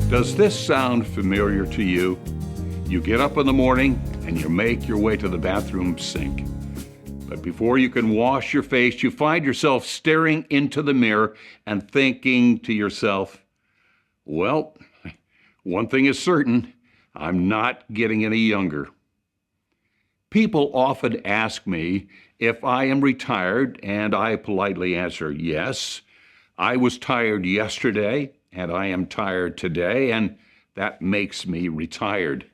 Does this sound familiar to you? You get up in the morning and you make your way to the bathroom sink. But before you can wash your face, you find yourself staring into the mirror and thinking to yourself, well, one thing is certain, I'm not getting any younger. People often ask me if I am retired, and I politely answer yes. I was tired yesterday, and I am tired today, and that makes me retired.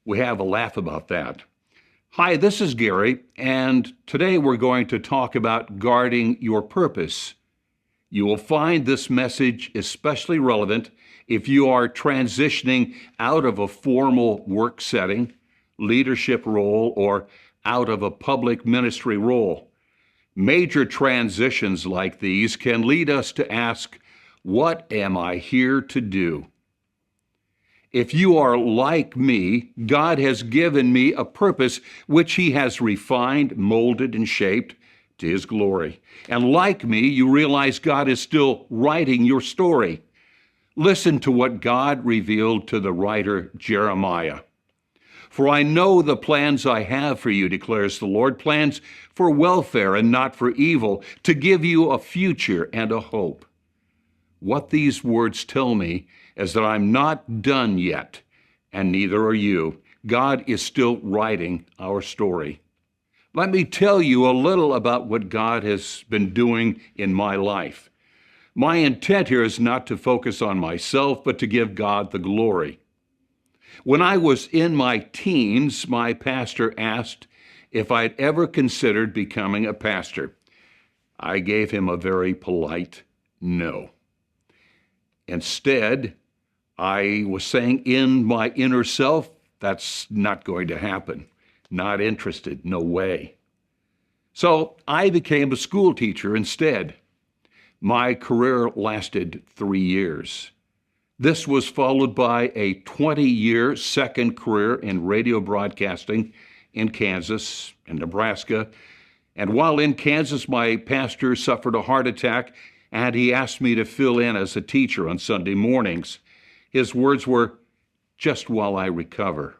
We have a laugh about that. Hi, this is Gary, and today we're going to talk about guarding your purpose. You will find this message especially relevant if you are transitioning out of a formal work setting, leadership role, or out of a public ministry role. Major transitions like these can lead us to ask, what am I here to do? If you are like me, God has given me a purpose which He has refined, molded, and shaped to His glory. And like me, you realize God is still writing your story. Listen to what God revealed to the writer Jeremiah. For I know the plans I have for you, declares the Lord, plans for welfare and not for evil, to give you a future and a hope. What these words tell me is that I'm not done yet, and neither are you. God is still writing our story. Let me tell you a little about what God has been doing in my life. My intent here is not to focus on myself, but to give God the glory. When I was in my teens, my pastor asked if I'd ever considered becoming a pastor. I gave him a very polite no. Instead, I was saying in my inner self, that's not going to happen. Not interested, no way. So I became a school teacher instead. My career lasted 3 years. This was followed by a 20-year second career in radio broadcasting in Kansas and Nebraska. And while in Kansas, my pastor suffered a heart attack, and he asked me to fill in as a teacher on Sunday mornings. His words were, just while I recover.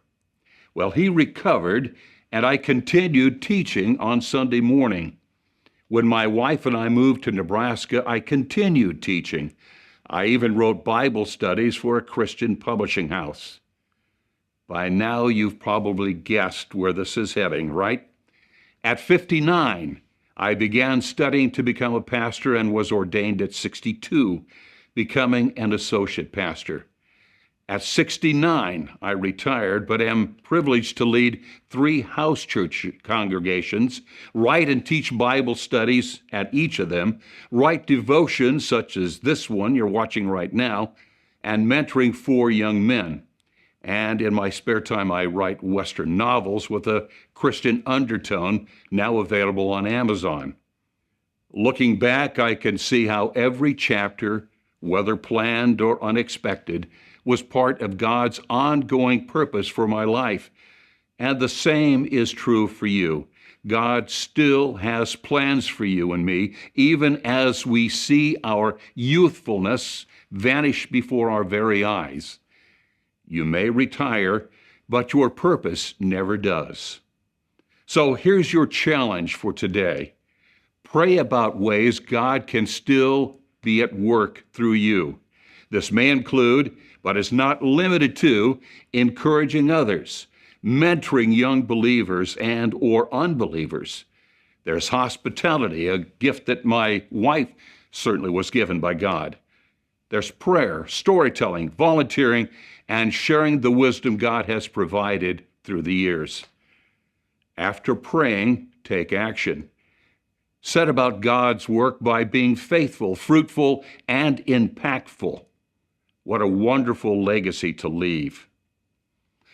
Well, he recovered, and I continued teaching on Sunday morning. When my wife and I moved to Nebraska, I continued teaching. I even wrote Bible studies for a Christian publishing house. By now, you've probably guessed where this is heading, right? At 59, I began studying to become a pastor and was ordained at 62, becoming an associate pastor. At 69, I retired, but am privileged to lead 3 house church congregations, write and teach Bible studies at each of them, write devotions such as this one you're watching right now, and mentoring 4 young men. And in my spare time, I write Western novels with a Christian undertone, now available on Amazon. Looking back, I can see how every chapter, whether planned or unexpected, was part of God's ongoing purpose for my life. And the same is true for you. God still has plans for you and me, even as we see our youthfulness vanish before our very eyes. You may retire, but your purpose never does. So here's your challenge for today. Pray about ways God can still be at work through you. This may include, but is not limited to, encouraging others, mentoring young believers and or unbelievers. There's hospitality, a gift that my wife certainly was given by God. There's prayer, storytelling, volunteering, and sharing the wisdom God has provided through the years. After praying, take action. Set about God's work by being faithful, fruitful, and impactful. What a wonderful legacy to leave.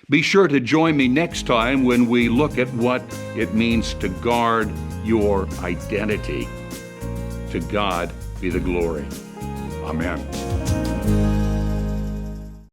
Be sure to join me next time when we look at what it means to guard your identity. To God be the glory. Amen.